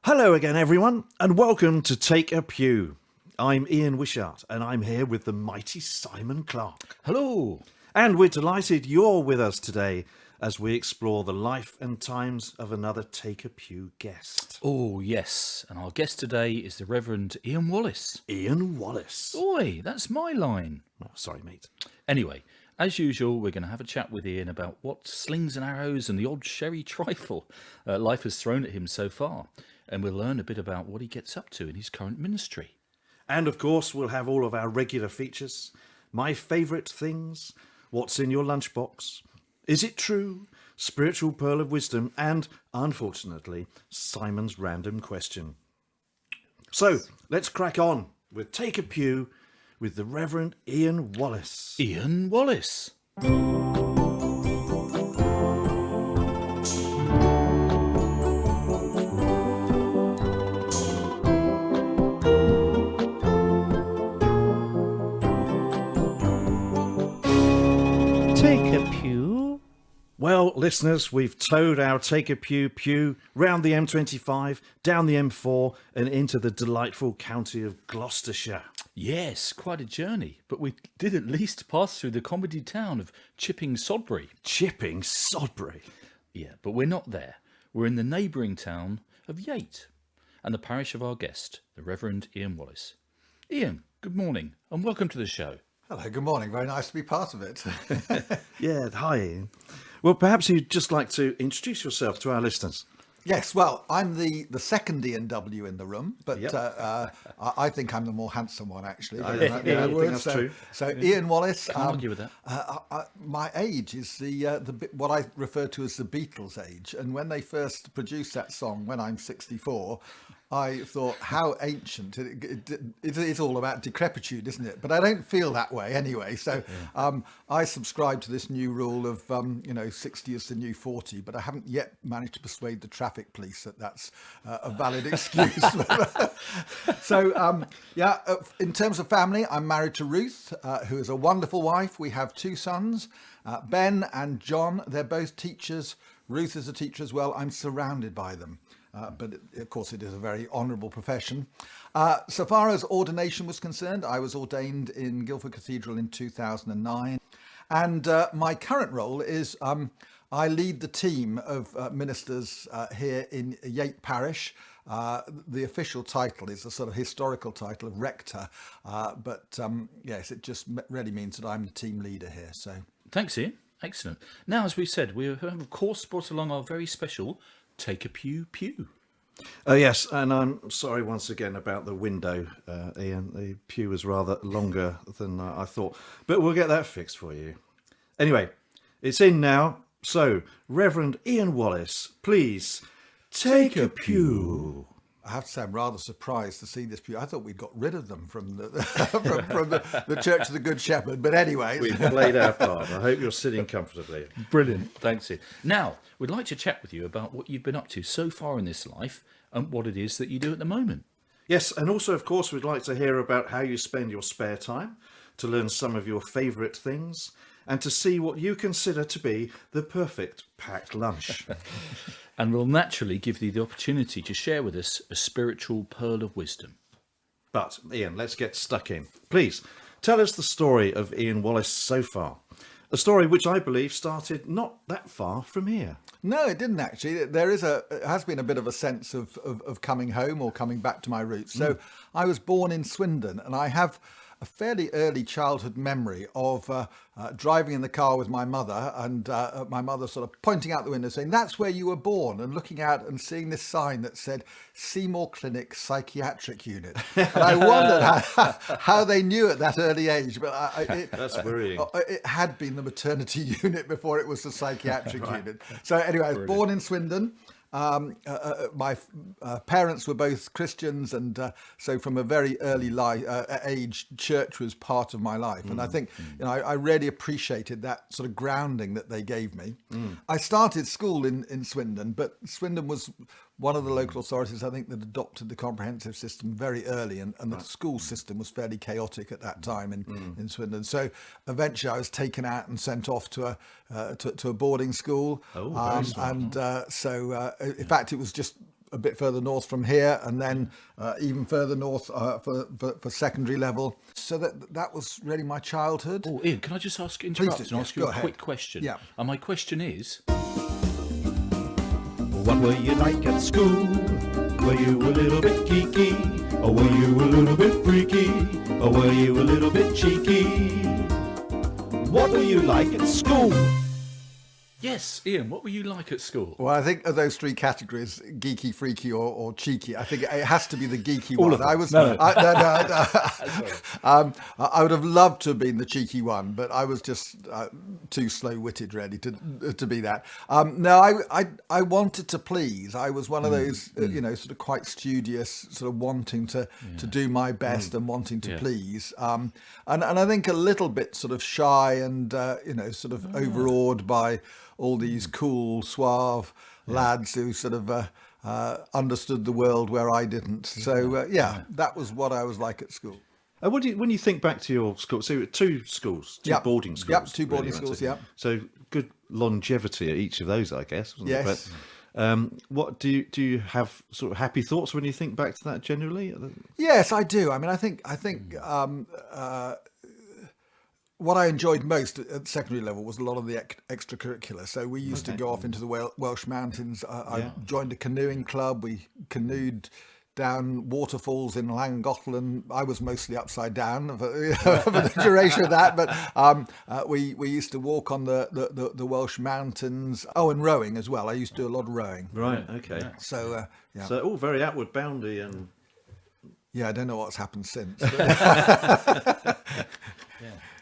Hello again, everyone, and welcome to Take A Pew. I'm Ian Wishart, and I'm here with the mighty Simon Clark. Hello. And we're delighted you're with us today as we explore the life and times of another Take A Pew guest. Oh, yes. And our guest today is the Reverend Ian Wallace. Ian Wallace. Oi, that's my line. Oh, sorry, mate. Anyway, as usual, we're going to have a chat with Ian about what slings and arrows and the odd sherry trifle life has thrown at him so far. And we'll learn a bit about what he gets up to in his current ministry. And of course, we'll have all of our regular features. My favourite things, what's in your lunchbox, is it true, spiritual pearl of wisdom, and, unfortunately, Simon's random question. So, let's crack on with Take A Pew with the Reverend Ian Wallace. Ian Wallace. Take a pew. Well, listeners, we've towed our Take A Pew round the M25, down the M4 and into the delightful county of Gloucestershire. Yes, quite a journey, but we did at least pass through the comedy town of Chipping Sodbury. Chipping Sodbury? Yeah, but we're not there. We're in the neighbouring town of Yate and the parish of our guest, the Reverend Ian Wallace. Ian, good morning and welcome to the show. Hello, good morning. Very nice to be part of it. Yeah, hi Ian. Well, perhaps you'd just like to introduce yourself to our listeners. Yes, well, I'm the second Ian W in the room, but Yep. I think I'm the more handsome one, actually. I Don't think know. that's true. So Ian Wallace. Can't argue with that. My age is the what I refer to as the Beatles age, and when they first produced that song, when I'm 64. I thought, how ancient. It's all about decrepitude, isn't it? But I don't feel that way anyway. So I subscribe to this new rule of, 60 is the new 40, but I haven't yet managed to persuade the traffic police that that's a valid excuse. So, in terms of family, I'm married to Ruth, who is a wonderful wife. We have two sons, Ben and John. They're both teachers. Ruth is a teacher as well. I'm surrounded by them. But of course, it is a very honourable profession. So far as ordination was concerned, I was ordained in Guildford Cathedral in 2009. And my current role is I lead the team of ministers here in Yate Parish. The official title is a sort of historical title of Rector. But yes, it just really means that I'm the team leader here. So Thanks, Ian. Excellent. Now, as we said, we have, of course, brought along our very special Take A Pew. Yes, and I'm sorry once again about the window, Ian. The pew was rather longer than I thought, but we'll get that fixed for you. Anyway, it's in now. So, Reverend Ian Wallace, please take a pew. I have to say, I'm rather surprised to see this pew. I thought we'd got rid of them from the from the Church of the Good Shepherd. But anyway, We've played our part. I hope you're sitting comfortably. Brilliant. Thanks, Ian. Now, we'd like to chat with you about what you've been up to so far in this life and what it is that you do at the moment. Yes, and also, of course, we'd like to hear about how you spend your spare time, to learn some of your favourite things, and to see what you consider to be the perfect packed lunch. And we'll naturally give you the opportunity to share with us a spiritual pearl of wisdom. But, Ian, let's get stuck in. Please, tell us the story of Ian Wallace so far. A story which I believe started not that far from here. no, it didn't actually. It has been a bit of a sense of coming home or coming back to my roots. So I was born in Swindon, and I have a fairly early childhood memory of driving in the car with my mother, and my mother sort of pointing out the window saying, "That's where you were born," and looking out and seeing this sign that said Seymour Clinic Psychiatric Unit. And I wondered how they knew at that early age, but That's worrying. it had been the maternity unit before it was the psychiatric unit. So anyway, I was born in Swindon. My parents were both Christians, and so from a very early age, church was part of my life. And I think I really appreciated that sort of grounding that they gave me. I started school in Swindon, but Swindon was one of the local authorities, I think, that adopted the comprehensive system very early, and the school system was fairly chaotic at that time in Swindon. So eventually I was taken out and sent off to a boarding school. Oh, very smart. And so in fact, it was just a bit further north from here, and then even further north for secondary level. So that was really my childhood. Oh, Ian, can I just ask you a quick question? Yeah. And my question is, What were you like at school? Were you a little bit geeky? Or were you a little bit freaky? Or were you a little bit cheeky? What were you like at school? yes, Ian, what were you like at school? Well, I think of those three categories, geeky, freaky, or cheeky, I think it has to be the geeky All one. of them. I was, No. I would have loved to have been the cheeky one, but I was just too slow-witted, really, to be that. No, I wanted to please. I was one of those, sort of quite studious, sort of wanting to do my best and wanting to please. And I think a little bit sort of shy and, sort of overawed by all these cool, suave lads who sort of understood the world where I didn't. So, that was what I was like at school. When you think back to your school, so two schools, two boarding schools. Yep, two boarding really, schools, weren't it? So good longevity at each of those, I guess, wasn't it? Yes. But, what do you have sort of happy thoughts when you think back to that generally? Yes, I do. I mean, I think what I enjoyed most at secondary level was a lot of the extracurricular. So we used to go off into the Welsh mountains. I joined a canoeing club. We canoed down waterfalls in Llangollen. I was mostly upside down for the duration of that, but we used to walk on the Welsh mountains. Oh, and rowing as well. I used to do a lot of rowing. Right. Okay. So So all very outward boundy and. Yeah, I don't know what's happened since.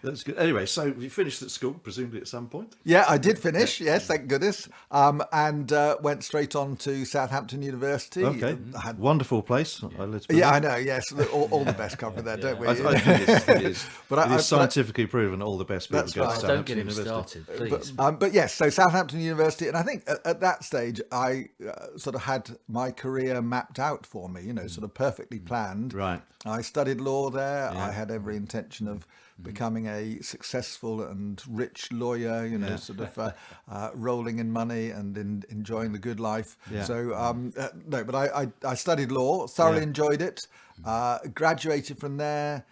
That's good. Anyway, so you finished at school, presumably at some point. Yeah, I did finish. Yes, thank goodness. And went straight on to Southampton University. Okay, I wonderful place. I know. Yes, all the best cover there, don't we? I think it is. But it is scientifically proven all the best people That's go to right. Southampton Don't get him University. started, please. But yes, so Southampton University, and I think at that stage I sort of had my career mapped out for me. Sort of perfectly planned. Right. I studied law there. I had every intention of becoming a successful and rich lawyer, sort of rolling in money and enjoying the good life. Yeah. So, no, but I studied law, thoroughly enjoyed it, graduated from there,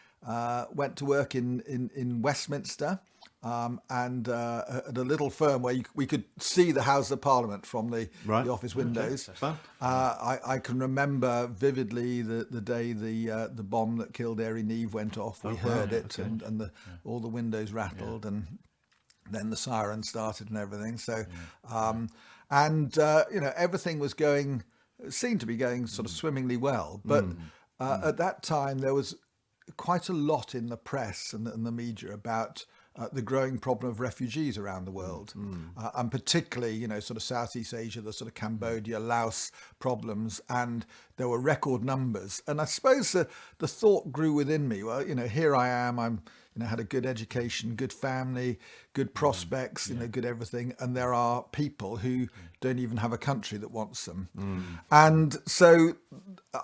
went to work in Westminster. And at a little firm where we could see the House of Parliament from the office windows. Okay. Fun. I can remember vividly the day the bomb that killed Erin Neve went off. We heard it, and all the windows rattled, and then the siren started and everything. So, everything seemed to be going sort of swimmingly well. But at that time, there was quite a lot in the press and the media about the growing problem of refugees around the world, and particularly, sort of Southeast Asia, the sort of Cambodia, Laos problems, and there were record numbers. And I suppose the thought grew within me. Well, here I am. I'm, had a good education, good family, good prospects, good everything, and there are people who don't even have a country that wants them. And so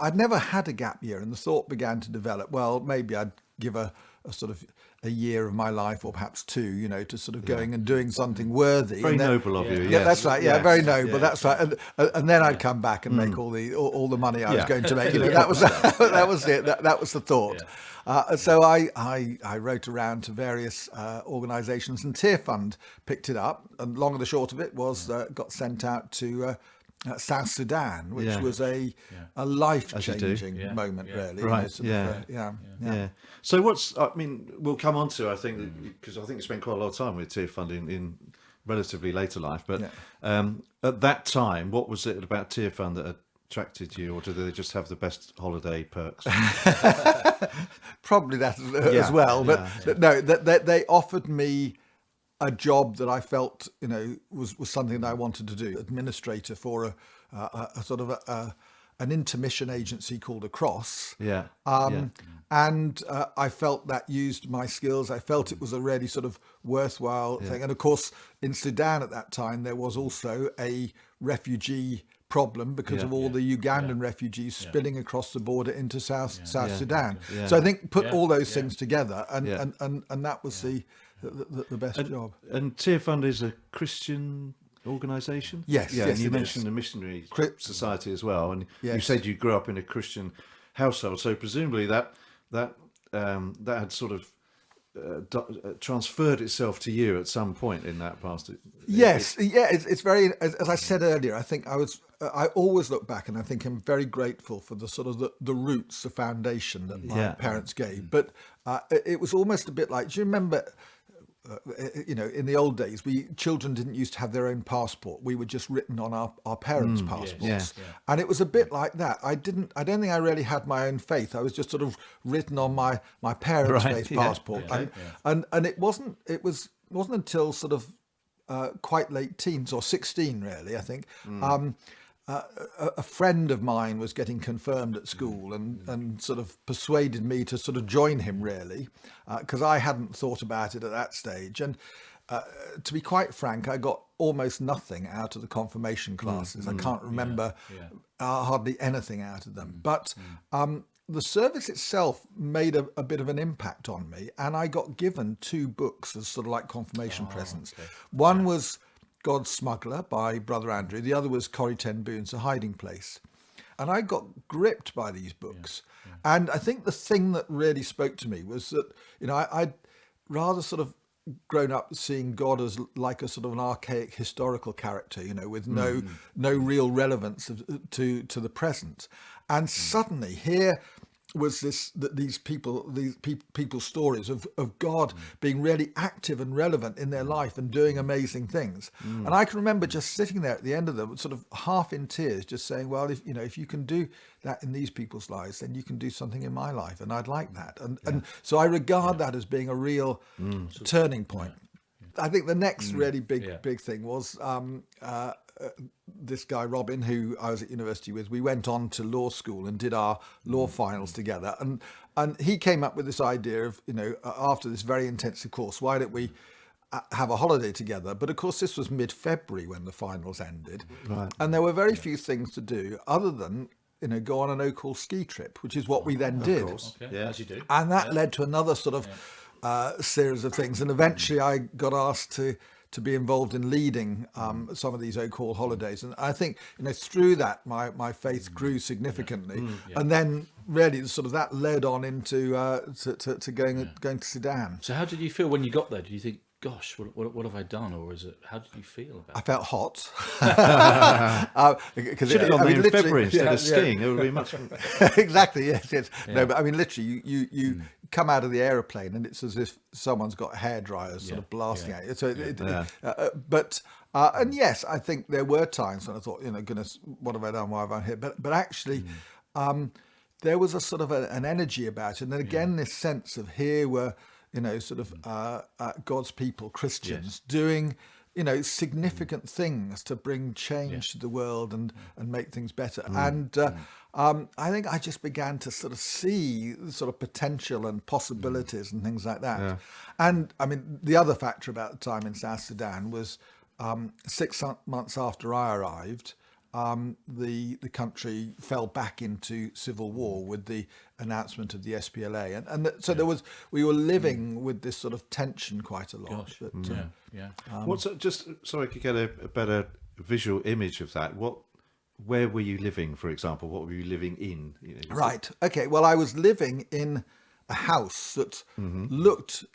I'd never had a gap year, and the thought began to develop. Well, maybe I'd give a sort of a year of my life, or perhaps two, to sort of going and doing something worthy. Very noble of you. Yeah, Yes. that's right. Yeah, Yes. very noble. Yeah. That's right. And then I'd come back and make all the money I was going to make. That was it. That was the thought. So I wrote around to various organisations, and Tearfund picked it up. And long and the short of it was got sent out to South Sudan, which was a life-changing moment, really. Right. Yeah. So we'll come on to, I think, because I think you spent quite a lot of time with Tearfund in relatively later life. But at that time, what was it about Tearfund that attracted you, or did they just have the best holiday perks? Probably that as well. But no, they offered me a job that I felt, was something that I wanted to do. Administrator for a sort of an intermission agency called Across. And I felt that used my skills. I felt it was a really sort of worthwhile thing. And of course, in Sudan at that time, there was also a refugee problem because of all the Ugandan refugees spilling across the border into South Sudan. So I think put all those things together, and that was the best job. And Tearfund is a Christian organisation? Yes, yeah. yes, And you it mentioned is. the missionary society as well, and you Yes. said you grew up in a Christian household, so presumably that had sort of transferred itself to you at some point in that past. Yes, it's very, as I said earlier, I think I always look back and I think I'm very grateful for the sort of the roots, the foundation that my parents gave. But it was almost a bit like, do you remember, in the old days, children didn't used to have their own passport. We were just written on our parents' passports. And it was a bit like that. I don't think I really had my own faith. I was just sort of written on my parents' faith passport. And it wasn't until sort of quite late teens, or 16 really, I think. A friend of mine was getting confirmed at school and sort of persuaded me to sort of join him, really, because I hadn't thought about it at that stage. And to be quite frank, I got almost nothing out of the confirmation classes. I can't remember hardly anything out of them. But the service itself made a bit of an impact on me, and I got given 2 books as sort of like confirmation presents. Okay. One was God's Smuggler by Brother Andrew. The other was Corrie ten Boom's A Hiding Place. And I got gripped by these books. And I think the thing that really spoke to me was that, I'd rather sort of grown up seeing God as like a sort of an archaic historical character, with no real relevance to the present. And suddenly here was these people's stories of God being really active and relevant in their life and doing amazing things. And I can remember just sitting there at the end of them, sort of half in tears, just saying, well, if you can do that in these people's lives, then you can do something in my life, and I'd like that. And so I regard that as being a real turning point. I think the next really big thing was this guy Robin, who I was at university with. We went on to law school and did our law finals together, and he came up with this idea of, after this very intensive course, why don't we have a holiday together? But of course this was mid-February when the finals ended, and there were very few things to do other than go on an Oakhall ski trip, which is what we then did. Of course. Okay. Yeah, as you do. And that led to another sort of series of things, and eventually I got asked to be involved in leading some of these Oakhall holidays. And I think, through that, my faith grew significantly. And then really sort of that led on into to going to Sudan. So how did you feel when you got there? Did you think, gosh, what have I done? Or how did you feel about it? I felt hot. Should have gone there in February instead of skiing. It would be much. Exactly. Yes. Yeah. No, but I mean, literally, you come out of the aeroplane and it's as if someone's got hairdryers sort of blasting at you. So, and yes, I think there were times when I thought, goodness, what have I done? Why have I here? But actually, there was a sort of an energy about it, and then again, this sense of here were, sort of God's people, Christians, doing, significant things to bring change to the world and make things better. And I think I just began to sort of see the sort of potential and possibilities and things like that. Yeah. And I mean, the other factor about the time in South Sudan was 6 months after I arrived, the country fell back into civil war with the announcement of the SPLA, and so we were living with this sort of tension quite a lot. Gosh. Just so I could get a better visual image of that. Where were you living, for example? What were you living in? Right. Okay. Well, I was living in a house that looked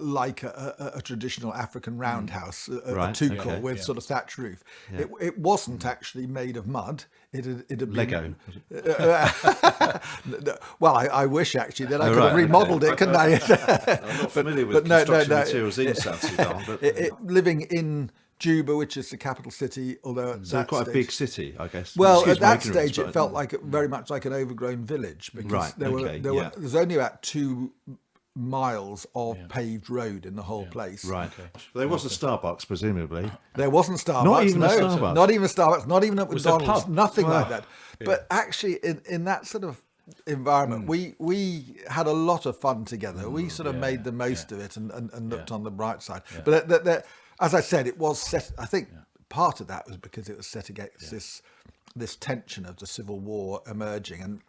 like a traditional African roundhouse, a tukul with sort of thatch roof. Yeah. It wasn't actually made of mud. It had been Lego. Well, I wish actually that I could have remodelled it, couldn't I? I'm not familiar with construction materials in South Sudan, but living in Juba, which is the capital city, although at that quite stage, a big city, I guess. Well, at that stage, it felt like very much like an overgrown village, because there's only about 2 miles of paved road in the whole place. Right. Okay. There was a Starbucks, presumably. There wasn't Starbucks. Not even a Starbucks. Not even Starbucks. Not even at McDonald's. Nothing like that. Yeah. But actually, in that sort of environment, we had a lot of fun together. We sort of made the most of it and looked on the bright side. Yeah. But as I said, it was set. I think part of that was because it was set against this tension of the civil war emerging. And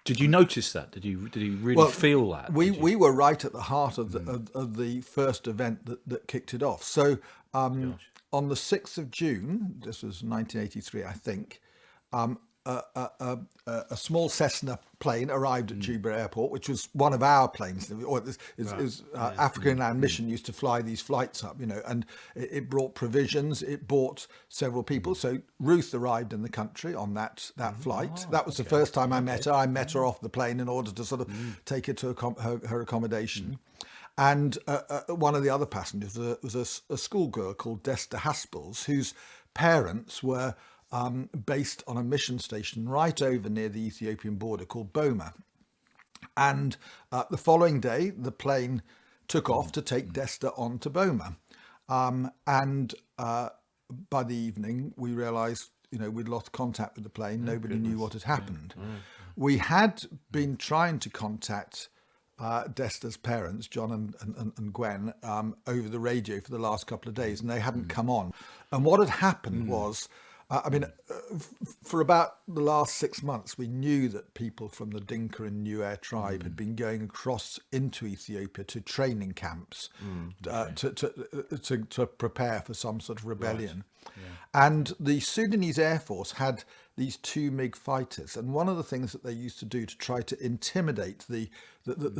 did you notice that? Did you really feel that? We were right at the heart of the first event that kicked it off. So on the 6th of June, this was 1983, I think, a small Cessna plane arrived at Juba Airport, which was one of our planes. African Inland Mission used to fly these flights up, and it brought provisions. It brought several people. So Ruth arrived in the country on that flight. That was the first time I met her. I met her off the plane in order to sort of take her to her accommodation. And one of the other passengers was a schoolgirl called Desta Haspels, whose parents were based on a mission station right over near the Ethiopian border called Boma. And the following day, the plane took off to take Desta on to Boma. And by the evening, we realised, we'd lost contact with the plane. Nobody knew what had happened. We had been trying to contact Desta's parents, John and Gwen, over the radio for the last couple of days, and they hadn't come on. And what had happened was, for about the last 6 months, we knew that people from the Dinka and Nuer tribe had been going across into Ethiopia to training camps to prepare for some sort of rebellion. Right. Yeah. And the Sudanese Air Force had these 2 MiG fighters, and one of the things that they used to do to try to intimidate the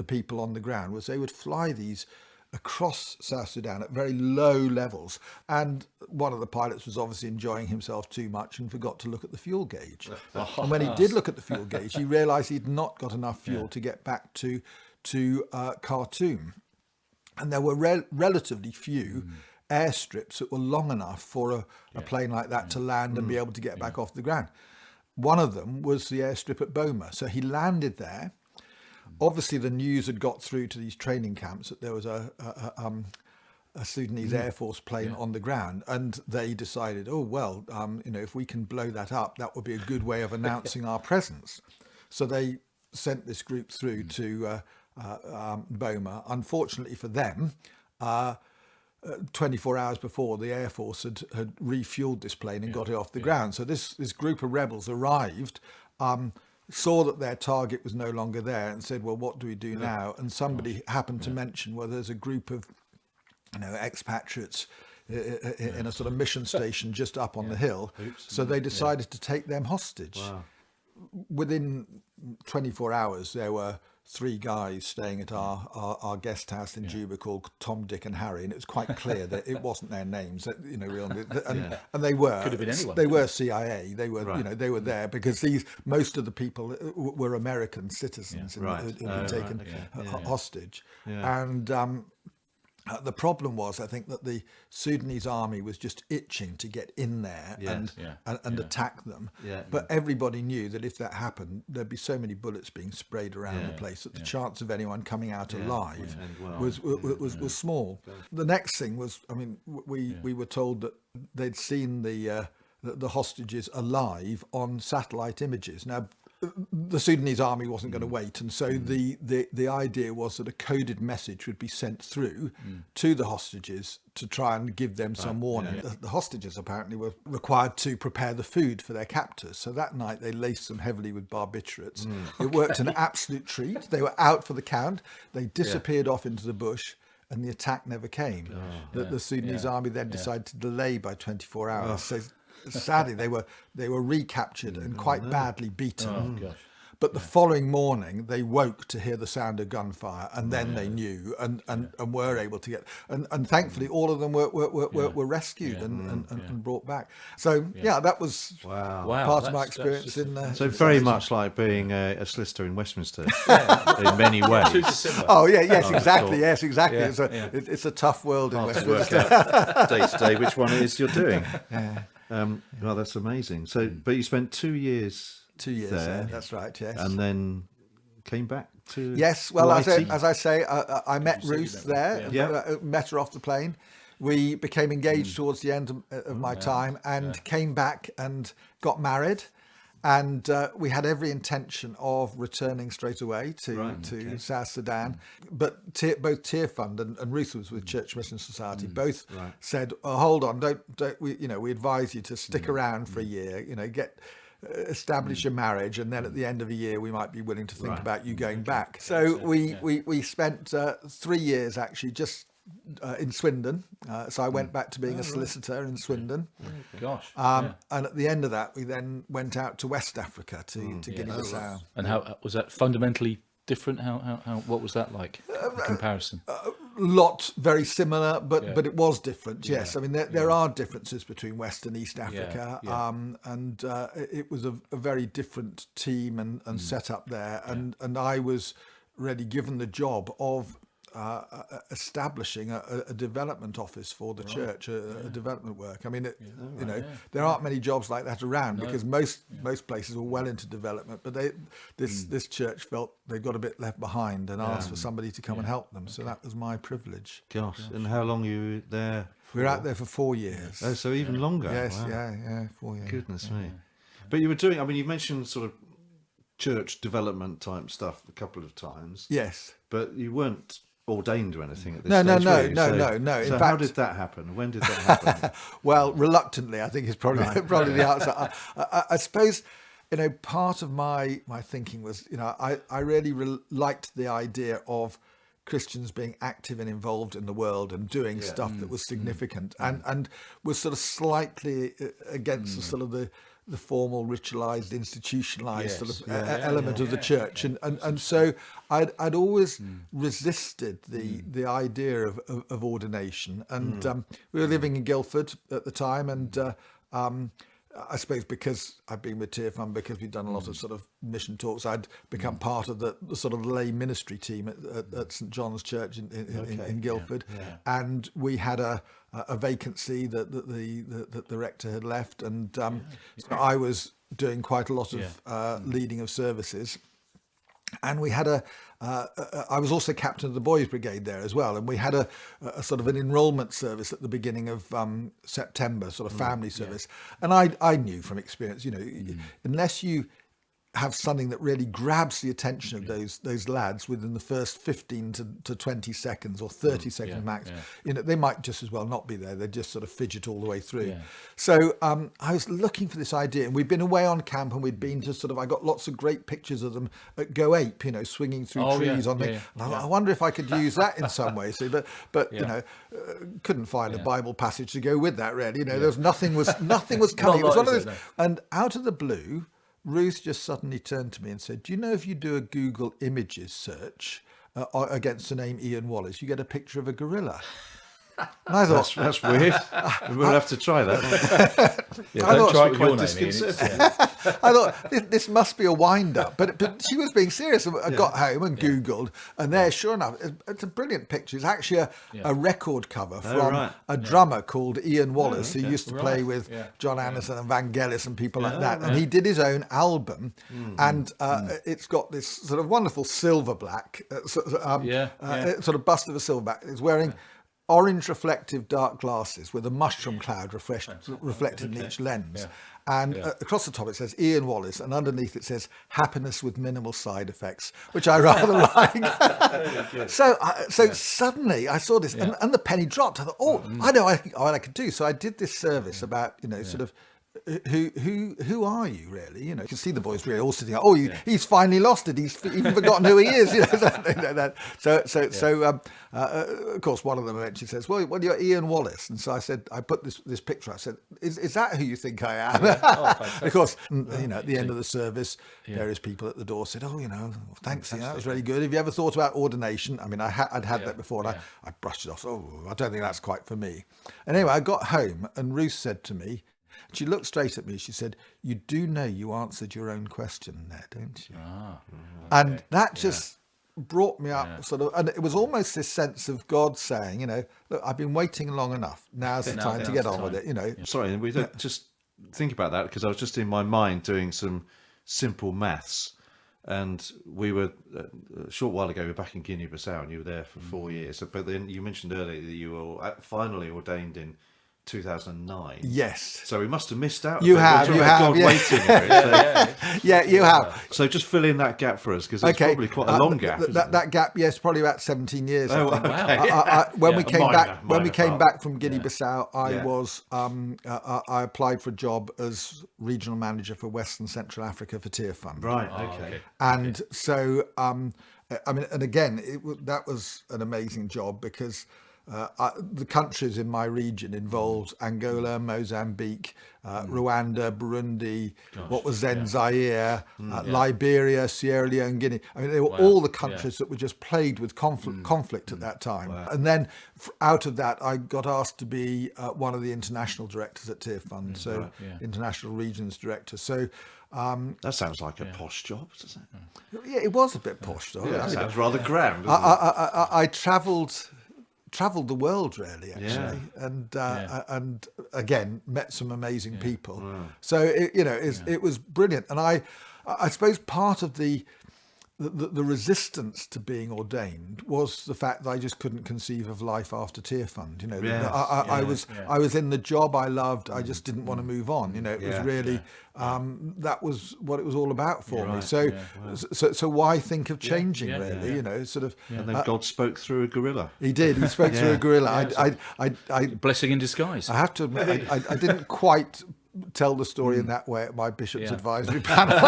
people on the ground was they would fly these across South Sudan at very low levels, and one of the pilots was obviously enjoying himself too much and forgot to look at the fuel gauge. And when he did look at the fuel gauge, he realised he'd not got enough fuel to get back to Khartoum, and there were relatively few airstrips that were long enough for a plane like that to land and be able to get back off the ground. One of them was the airstrip at Boma, so he landed there. Obviously, the news had got through to these training camps that there was a Sudanese Air Force plane on the ground, and they decided, if we can blow that up, that would be a good way of announcing our presence. So they sent this group through to Boma. Unfortunately for them, 24 hours before, the Air Force had refueled this plane and got it off the ground. So this group of rebels arrived, saw that their target was no longer there, and said, well, what do we do now? And somebody happened to mention, well, there's a group of expatriates in a sort of mission station just up on the hill. So they decided to take them hostage. Wow. Within 24 hours, there were 3 guys staying at our guest house in Juba called Tom, Dick and Harry, and it was quite clear that it wasn't their names, and they were. Could have been anyone. They were CIA. They were, they were there because most of the people were American citizens who'd been taken hostage, and. The problem was, I think, that the Sudanese army was just itching to get in there and attack them. Yeah. But everybody knew that if that happened, there'd be so many bullets being sprayed around the place that the chance of anyone coming out alive was small. The next thing was, we were told that they'd seen the hostages alive on satellite images. Now, the Sudanese army wasn't going to wait, and so the idea was that a coded message would be sent through to the hostages to try and give them some warning. The hostages apparently were required to prepare the food for their captors, so that night they laced them heavily with barbiturates. It worked an absolute treat. They were out for the count. They disappeared off into the bush, and the attack never came. The Sudanese army then decided to delay by 24 hours. So sadly, they were recaptured and quite badly beaten. Oh, gosh. But the following morning, they woke to hear the sound of gunfire, and then they knew and were able to get. And thankfully, all of them were rescued and brought back. So that was part of my experience in there. So very much like being a solicitor in Westminster in many ways. Exactly. Yes, exactly. It's a tough world in Westminster. To work out day to day which one it is you're doing. Well, that's amazing. So, but you spent 2 years. 2 years there. That's right. Yes. And then came back to. Yes. Well, as I say, I met Ruth there. Met her off the plane. We became engaged towards the end of my time, and came back and got married. And we had every intention of returning straight away to South Sudan. But both Tearfund and Ruth was with Church Mission Society, both said, hold on, don't we advise you to stick around for a year, establish a marriage, and then at the end of a year we might be willing to think about you going back. So we spent 3 years actually just in Swindon. So I went back to being a solicitor in Swindon. Gosh. And at the end of that, we then went out to West Africa to Guinea-Bissau. And how was that fundamentally different? How what was that like in comparison? Lot very similar, but it was different. Yes, I mean there are differences between West and East Africa, and it was a very different team and setup there, and I was really given the job of establishing a development office for the church, a development work. I mean, there aren't many jobs like that around because most places were well into development, but this church felt they got a bit left behind and asked for somebody to come and help them. So that was my privilege. Gosh, and how long were you there? We were out there for 4 years. Oh, so even longer. Yes, wow. yeah, 4 years. Goodness me. But you were doing, I mean, you mentioned sort of church development type stuff a couple of times. Yes. But you weren't ordained or anything at this No. stage, No. So In how fact, did that happen? When did that happen? well, reluctantly, I think is probably the answer. I suppose, part of my thinking was, I really liked the idea of Christians being active and involved in the world and doing stuff that was significant, and was sort of slightly against the sort of the formal, ritualized, institutionalized sort of element of the church, and so I'd always resisted the idea of ordination, and we were living in Guildford at the time, and I suppose because I've been with Tearfund, because we've done a lot of sort of mission talks, I'd become part of the sort of lay ministry team at St John's Church in Guildford, and we had a vacancy that the rector had left, and so I was doing quite a lot of leading of services. And we had I was also captain of the boys' brigade there as well, and we had a sort of an enrolment service at the beginning of September, sort of family service. And I knew from experience, unless you have something that really grabs the attention of those lads within the first 15 to 20 seconds or 30 seconds max, they might just as well not be there. They just sort of fidget all the way through. So I was looking for this idea, and we'd been away on camp, and we'd been to I got lots of great pictures of them at Go Ape, swinging through trees on the. I wonder if I could use that in some way. So, but couldn't find a Bible passage to go with that. Really, there was nothing was coming. It was one of those, and out of the blue, Ruth just suddenly turned to me and said, "Do you know if you do a Google Images search against the name Ian Wallace, you get a picture of a gorilla?" And I thought, that's weird. We'll have to try that. Don't try it with your name. disconcerting. I thought this must be a wind-up, but she was being serious. I got home and Googled, and there, sure enough, it's a brilliant picture. It's actually a record cover from a drummer called Ian Wallace, who used to play with John Anderson and Vangelis and people like that. And he did his own album, and it's got this sort of wonderful silver black, sort of bust of a silverback. It's wearing orange reflective dark glasses with a mushroom cloud reflected in each lens. And across the top it says Ian Wallace, and underneath it says happiness with minimal side effects, which I rather like. So suddenly I saw this, and the penny dropped. I thought, I know what I could do. So I did this service about, sort of, who are you really? You can see the boys really all sitting there. He's finally lost it. He's even forgotten who he is. So of course one of them eventually says, well, you're Ian Wallace. And so I said, I put this picture. I said, is that who you think I am? Of course, at the end of the service, various people at the door said, thanks, that was really good. Have you ever thought about ordination? I mean, I'd had that before, and I brushed it off. I don't think that's quite for me. And anyway, I got home, and Ruth said to me, she looked straight at me. She said, "You do know you answered your own question there, don't you?" And that just brought me up, sort of, and it was almost this sense of God saying, "Look, I've been waiting long enough. Now's the time to get on with it." Sorry, we don't just think about that, because I was just in my mind doing some simple maths, and we were a short while ago. We were back in Guinea-Bissau, and you were there for 4 years. But then you mentioned earlier that you were finally ordained in 2009. Yes. So we must have missed out. You have. God waiting here. You have. So just fill in that gap for us, because it's probably quite a long gap. That gap, yes, probably about 17 years. Oh, I think. When we came back from Guinea-Bissau, I applied for a job as regional manager for Western Central Africa for Tearfund. Right. Okay. And so, and again, that was an amazing job, because the countries in my region involved Angola, Mozambique, Rwanda, Burundi, what was then Zaire, Liberia, Sierra Leone, Guinea. I mean, they were all the countries that were just plagued with conflict at that time. And then out of that, I got asked to be one of the international directors at Tearfund, so international regions director. So that sounds like a posh job, doesn't it? yeah, it was a bit posh, though. That sounds rather grand. Doesn't it? I travelled the world really, actually, and again met some amazing people. So it was brilliant, and I suppose part of the resistance to being ordained was the fact that I just couldn't conceive of life after Tearfund. I was in the job I loved. I just didn't want to move on. It was really that was what it was all about for me. So why think of changing? Sort of. And then God spoke through a gorilla. He did. He spoke through a gorilla. I blessing in disguise. I have to admit, I didn't quite tell the story in that way at my bishop's advisory panel.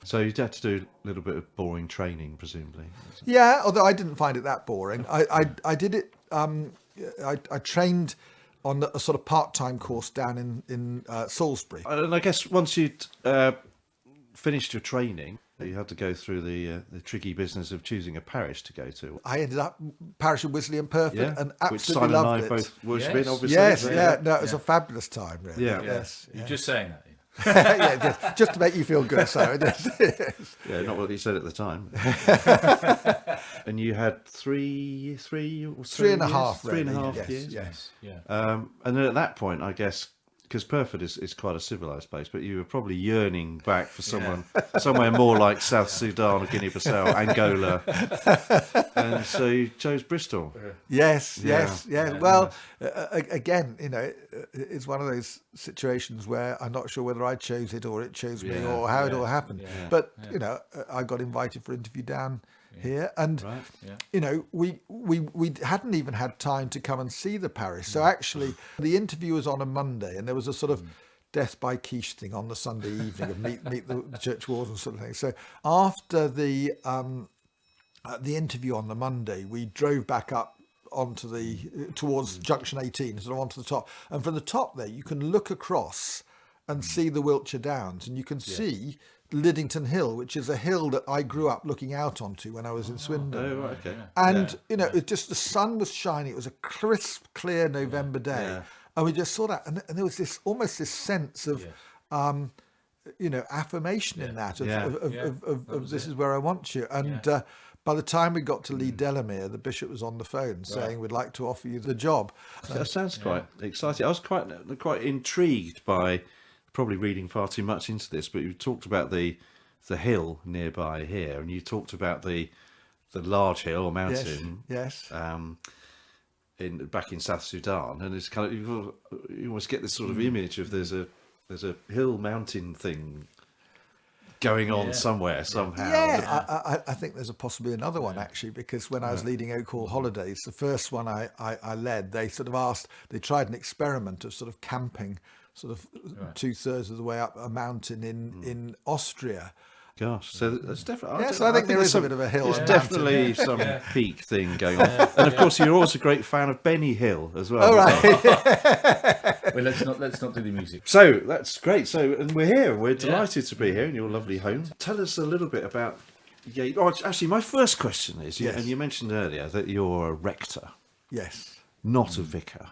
So you had to do a little bit of boring training, presumably. Yeah, although I didn't find it that boring. I did it. I trained on a sort of part-time course down in Salisbury. And I guess once you'd finished your training, you had to go through the tricky business of choosing a parish to go to. I ended up parish of Wisley and Perfect, and absolutely which Simon loved and I it. both worship in, obviously. Yes, no, it was a fabulous time, really. Yeah. Yes. You're just saying that. Just to make you feel good, Simon. Yeah, not what you said at the time. And you had three and a half years. Yes. And then at that point, I guess, because Perford is quite a civilised place, but you were probably yearning back for somewhere more like South Sudan or Guinea-Bissau, Angola, and so you chose Bristol. Yes. Well, again, it's one of those situations where I'm not sure whether I chose it or it chose me or how it all happened. But I got invited for interview down here, and we hadn't even had time to come and see the parish. So actually, the interview was on a Monday, and there was a sort of death by quiche thing on the Sunday evening of meet the church warden sort of thing. So after the interview on the Monday, we drove back up towards Junction 18, sort of onto the top, and from the top there you can look across and see the Wiltshire Downs, and you can see Liddington Hill, which is a hill that I grew up looking out onto when I was in Swindon. Oh, right, okay. And it just, the sun was shining. It was a crisp, clear November day, and we just saw that, and there was this almost this sense of affirmation in that of this is where I want you. And by the time we got to Lee Delamere, the bishop was on the phone saying, "We'd like to offer you the job." That sounds quite exciting. I was quite intrigued by, probably reading far too much into this, but you talked about the hill nearby here, and you talked about the large hill or mountain. Yes. Back in South Sudan, and it's kind of you almost get this sort of image of there's a hill mountain thing going on somewhere somehow. Yeah, I think there's possibly another one actually, because when I was leading Oak Hall Holidays, the first one I led, they sort of they tried an experiment of sort of camping sort of 2/3 of the way up a mountain in Austria. Gosh, so there's definitely. Yes, I think there is a bit of a hill. There's definitely some peak thing going on, and of course you're also a great fan of Benny Hill as well. All right. Well, let's not do the music. So that's great. So, and we're here. We're delighted to be here in your lovely home. Tell us a little bit about Yate. Oh, actually, my first question is, and you mentioned earlier that you're a rector. Yes. Not a vicar.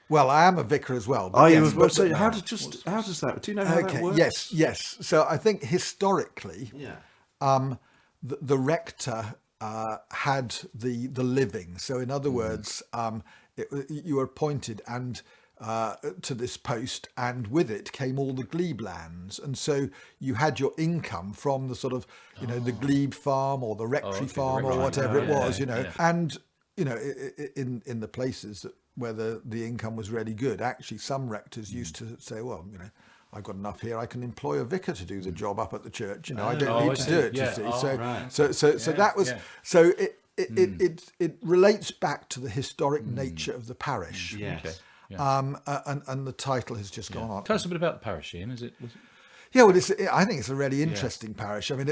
Well, I am a vicar as well. Are you? So how does that? Do you know how that works? Yes. So I think historically, the rector had the living. So in other words, you were appointed and to this post, and with it came all the glebe lands, and so you had your income from the sort of the glebe farm or the rectory farm or whatever it was, and in the places where the income was really good, actually some rectors used to say, well, I've got enough here, I can employ a vicar to do the job up at the church, I don't need to do it, you see. So that was so it relates back to the historic nature of the parish. Yes. And the title has just gone on. Tell us a bit about the parish, Ian. Yeah, well, I think it's a really interesting parish. I mean,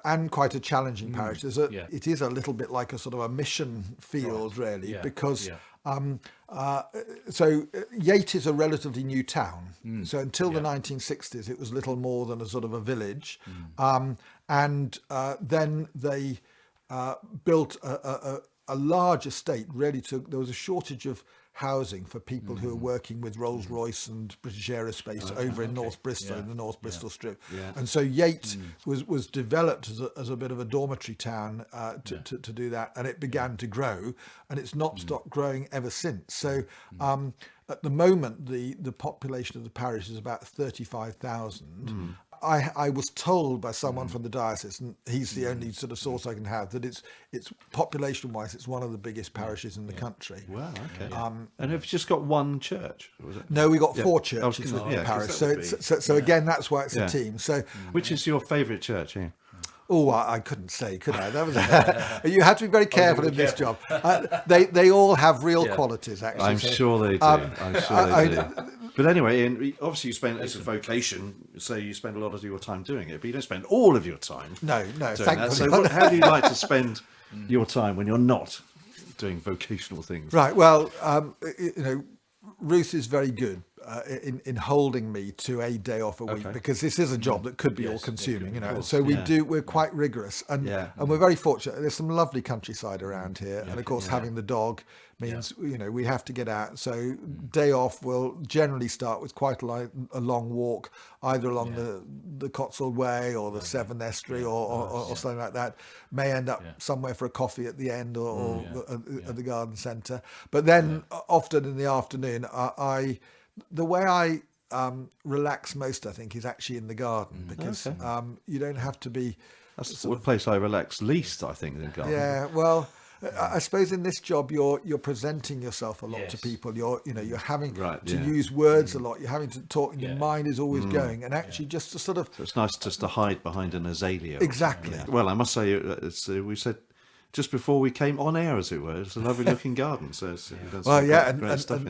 and quite a challenging parish. It is a little bit like a sort of a mission field, really, because so Yate is a relatively new town. So until the 1960s, it was little more than a sort of a village, and then they built a large estate. Really, there was a shortage of housing for people who are working with Rolls-Royce and British Aerospace over in North Bristol, in the North Bristol strip. And so Yate was developed as a bit of a dormitory town to do that, and it began to grow, and it's not stopped growing ever since. So at the moment, the population of the parish is about 35,000. I was told by someone from the diocese, and he's the only sort of source I can have, that it's population-wise, it's one of the biggest parishes in the country. Wow, okay. And have you just got one church? Was it? No, we got 4 churches in the parish. So again, that's why it's a team. So, which is your favourite church here? Oh, I couldn't say, could I? That was you have to be very careful in this job. They all have real qualities, actually. I'm sure they do. But anyway, Ian, obviously you spend, it's a vocation, so you spend a lot of your time doing it, but you don't spend all of your time. No, thankfully. So how do you like to spend your time when you're not doing vocational things? Right, well, Ruth is very good in holding me to a day off a week, because this is a job that could be all consuming, so we're quite rigorous, and we're very fortunate. There's some lovely countryside around here, and of course having the dog means we have to get out. So day off will generally start with quite a long walk, either along the Cotswold Way or the Severn Estuary or something like that. May end up somewhere for a coffee at the end or at the garden centre. But then often in the afternoon, the way I relax most, I think, is actually in the garden, because you don't have to be. That's the place I relax least, I think, in the garden. Yeah, well, I suppose in this job you're presenting yourself a lot to people. You're having to use words a lot. You're having to talk, and your mind is always going. And actually, just to sort of, so it's nice just to hide behind an azalea. Exactly. Well, I must say, we said just before we came on air, as it were, it's a lovely looking garden. So and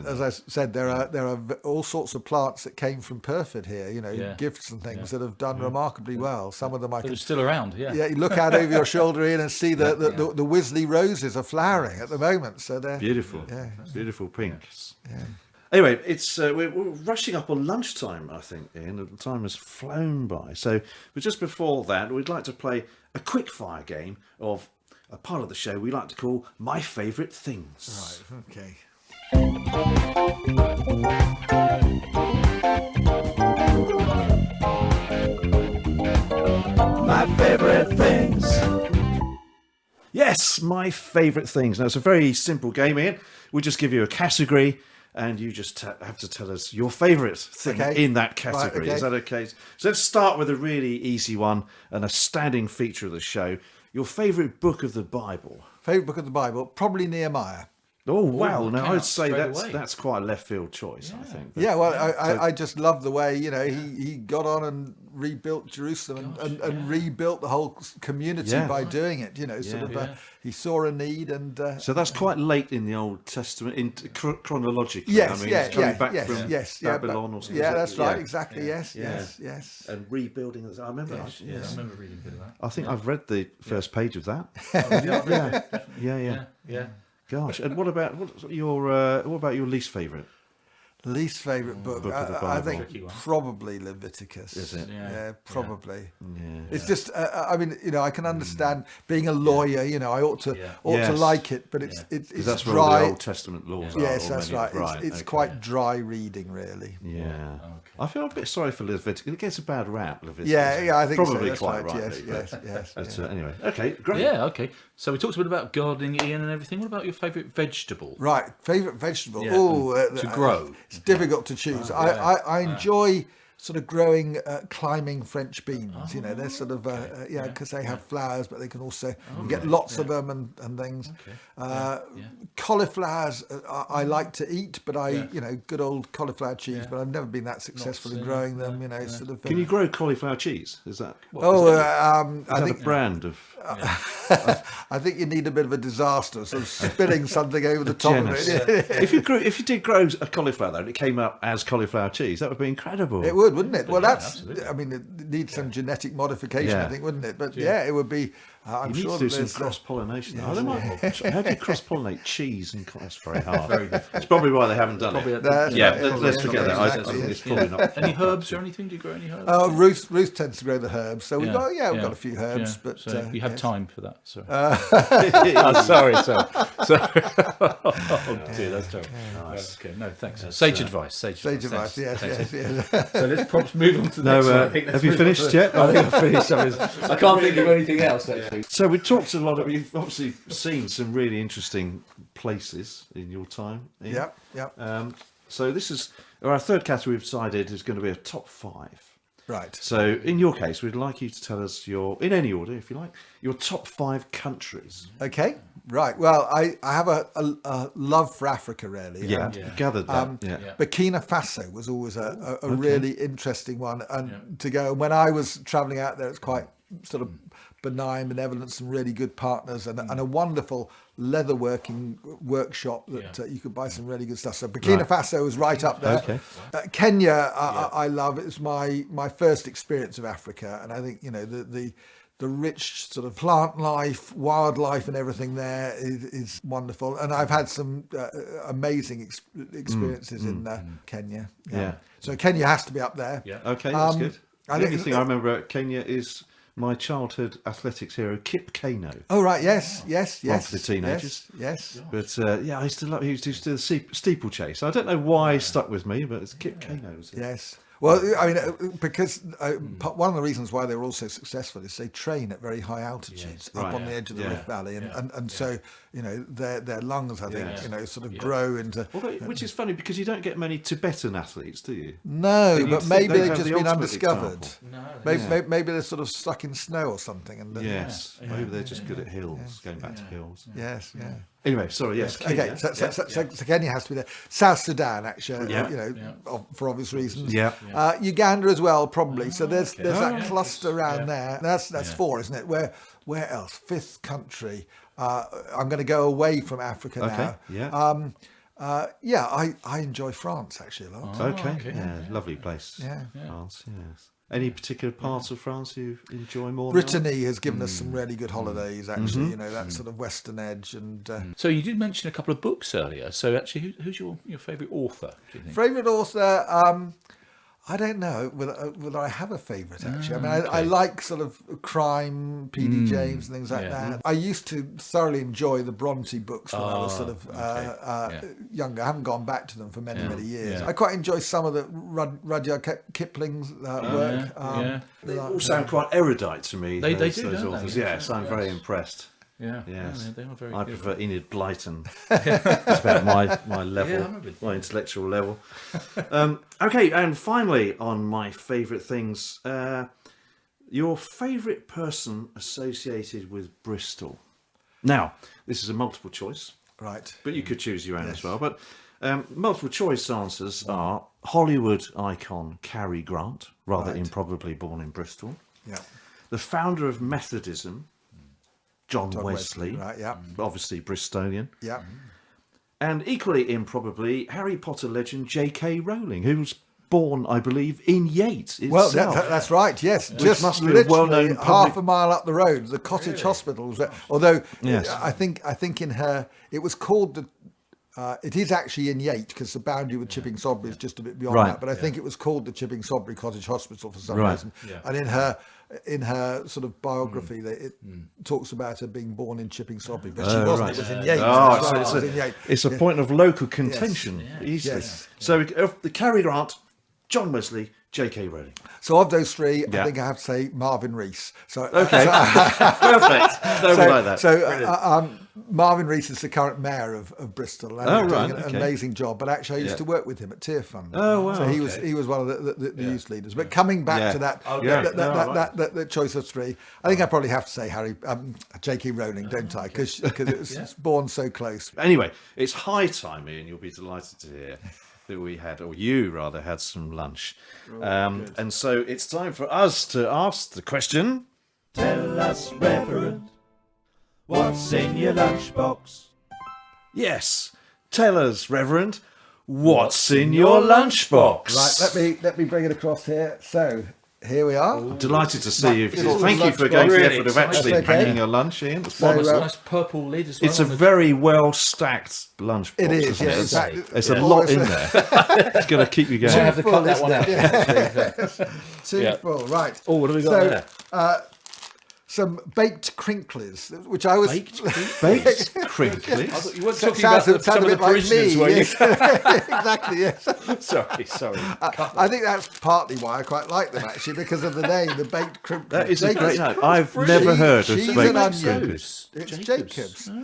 as I said, there are all sorts of plants that came from Tearfund here, gifts and things that have done remarkably well. Some of them They're still around, you look out over your shoulder, Ian, and see the Wisley roses are flowering at the moment. So they're beautiful, beautiful pinks. Yeah. Anyway, it's we're rushing up on lunchtime, I think, Ian. The time has flown by. But just before that, we'd like to play a quick fire game of a part of the show we like to call My Favourite Things. Right, okay. My favourite things. Yes, my favourite things. Now, it's a very simple game, Ian. We just give you a category, and you just have to tell us your favourite thing in that category. Right, Is that okay? So let's start with a really easy one and a standing feature of the show. Your favourite book of the Bible? Favourite book of the Bible? Probably Nehemiah. Oh, wow. Now, I'd say that's quite a left field choice, I think. But, I just love the way, he got on and rebuilt Jerusalem and rebuilt the whole community by doing it, he saw a need and... so that's quite late in the Old Testament, chronologically. Yes, coming back from Babylon or something. Yeah, that's right, exactly, yes. And rebuilding, I remember that. I remember reading a bit of that. I think I've read the first page of that. Yeah. Gosh, and what about your least favourite? Least favourite book? I think probably Leviticus. Is it? Yeah, probably. Yeah. It's just, I can understand being a lawyer. I ought to like it, but it's that's dry. Where all the Old Testament laws are. Yes, that's right. It's quite dry reading, really. Yeah. I feel a bit sorry for Leviticus. It gets a bad rap, Leviticus. Yeah, I think probably so. quite right. Yes. But anyway, okay, great. Yeah, okay. So we talked a bit about gardening, Ian, and everything. What about your favourite vegetable? Right, favourite vegetable. Yeah. To grow. It's difficult to choose. I enjoy sort of growing, climbing French beans. They're sort of, because they have flowers, but they can also get lots of them and things. Cauliflowers, I like to eat, but good old cauliflower cheese, but I've never been that successful in growing them, sort of. Can you grow cauliflower cheese? Is that? I think a brand of. I think you need a bit of a disaster, sort of spilling something over the top of it. If you did grow a cauliflower though, and it came up as cauliflower cheese, that would be incredible. It would. would, wouldn't it? Well, that's. absolutely. I mean, it needs some genetic modification, Yeah. I think, wouldn't it? But yeah, it would be. I'm You sure need to do that some there's, cross-pollination. How do you cross-pollinate cheese? And that's very hard. Very difficult. That's probably why they haven't done it. That's Yeah, right, let's yeah, forget that. exactly, I think yes. it's probably not. Any herbs or anything? Do you grow any herbs? Oh, Ruth tends to grow the herbs, so we've got a few herbs, but so you have yes. time for that. Sorry. Sorry. Oh dear, that's terrible. Nice. Okay, no, thanks. Sage advice. Sage advice, yes. So let's perhaps move on to the No, next one. I think let's have you move on finished to- yet? I think I've finished. I can't think of anything else actually. So we talked a lot of. You've obviously seen some really interesting places in your time. Ian. Yep. So this is our third category. We've decided is going to be a top 5. Right. So in your case, we'd like you to tell us in any order, if you like, your top 5 countries. Okay. Right. Well, I have a love for Africa, really. Yeah, And, gathered that. Yeah. Burkina Faso was always a really interesting one and to go. When I was travelling out there, it's quite sort of benign, benevolent, some really good partners and a wonderful leatherworking workshop that you could buy some really good stuff. So Burkina Faso was right up there. Okay. Kenya, I love. It's my first experience of Africa, and I think the rich sort of plant life, wildlife, and everything there is wonderful. And I've had some amazing experiences in Kenya. Yeah. So Kenya has to be up there. Yeah. Okay, that's good. I The think- only thing I remember about Kenya is my childhood athletics hero, Kip Keino. Oh right, yes. One for the teenagers. Yes. But I used to love. He used to do the steeplechase. I don't know why he stuck with me, but it's Kip Keino's. Yes. Well, I mean, because one of the reasons why they were all so successful is they train at very high altitudes, up Right. on the edge of the Yeah. Rift Valley, and so their lungs, I think, Yeah. sort of grow into. Although, which is funny because you don't get many Tibetan athletes, do you? No, you'd but think maybe they'd they've have just the been ultimate undiscovered. example. Maybe they're sort of stuck in snow or something. And Yes. Maybe they're just good at hills, going back to hills. Yes. Yeah. Anyway, sorry, yes. Kenya. Okay, so Kenya has to be there. South Sudan, actually, Yeah. for obvious reasons. Yeah. Uganda as well, probably. So there's that right. cluster around there. That's 4, isn't it? Where else? 5th country. I'm going to go away from Africa now. Yeah. I enjoy France actually a lot. Okay. Yeah, lovely place. Yeah. France, yes. Any particular parts of France you enjoy more? Brittany has given us some really good holidays, actually. That sort of western edge and. So you did mention a couple of books earlier. So actually, who's your favourite author? Do you think? Favourite author? I don't know whether I have a favourite, actually. I mean, I like sort of crime, P.D. James and things like that. I used to thoroughly enjoy the Bronte books when I was sort of younger. I haven't gone back to them for many, many years. Yeah. I quite enjoy some of the Rudyard Kipling's work. They all sound quite erudite to me. They those do, don't they? authors. Yes, Yes, I'm very impressed. Yeah. Yes, They are very I good. prefer Enid Blyton. It's about my level, Yeah, I remember. my intellectual level. Okay, and finally, on my favourite things, your favourite person associated with Bristol. Now, this is a multiple choice, Right. but you could choose your own as well. But multiple choice answers are Hollywood icon Cary Grant, rather Right. improbably born in Bristol. Yeah. The founder of Methodism, John Wesley, Right, yeah. obviously Bristolian. Yeah. And equally improbably, Harry Potter legend J.K. Rowling, who was born, I believe, in Yate itself. Well, that's right. Yes, just must be a literally well-known half public- a mile up the road, the Cottage Hospital. Was there. Although Yes. I think in her it was called the. It is actually in Yate because the boundary with Chipping Sodbury is just a bit beyond Right. that. But I think it was called the Chipping Sodbury Cottage Hospital for some Right. reason. Yeah. And in her sort of biography, it talks about her being born in Chipping Sodbury, but she wasn't. right. It was in Yate. Oh, That's so right, it's it was in Yate. it's a point of local contention. Easily. Yes. So the Cary Grant, John Wesley, J.K. Rowling. So of those three, Yeah. I think I have to say Marvin Rees. So Okay, perfect. Don't we like that? So Marvin Rees is the current mayor of Bristol. And Oh, he's right, doing an okay. amazing job. But actually, I used Yeah. to work with him at Tearfund. Oh, wow, So he was one of the youth leaders. But coming back to that, choice of 3, I think I probably have to say J.K. Rowling, don't I? Because it was born so close. Anyway, it's high time, Ian, you'll be delighted to hear that we had, or you rather, had some lunch. And so it's time for us to ask the question. Tell us, Reverend, what's in your lunchbox? Yes, tell us, Reverend, What's in your lunchbox? Right, let me bring it across here. So here we are. Delighted to see you. little Thank you for lunchbox. going to the Really effort of exciting. actually That's okay. packing a lunch in. So, Nice, nice purple lid as well. It's a on the- very well stacked lunchbox. It is, isn't yeah. it? In fact, There's a yeah. lot in there. It's going to keep you So I going. have to cut that one out. Too Yeah. full, right. Oh, what have we got there? Some baked crinklies, which I was... Baked Baked crinkly. I thought you weren't So it talking about sounds some a of the bit like parishioners, me. were you? Yes. Exactly, yes. Sorry. I think that's partly why I quite like them, actually, because of the name, the baked crinklies. That is a Jacobs. great name. I've never heard of Cheese baked and onion. crinklies. It's Jacobs. Jacobs. Ah.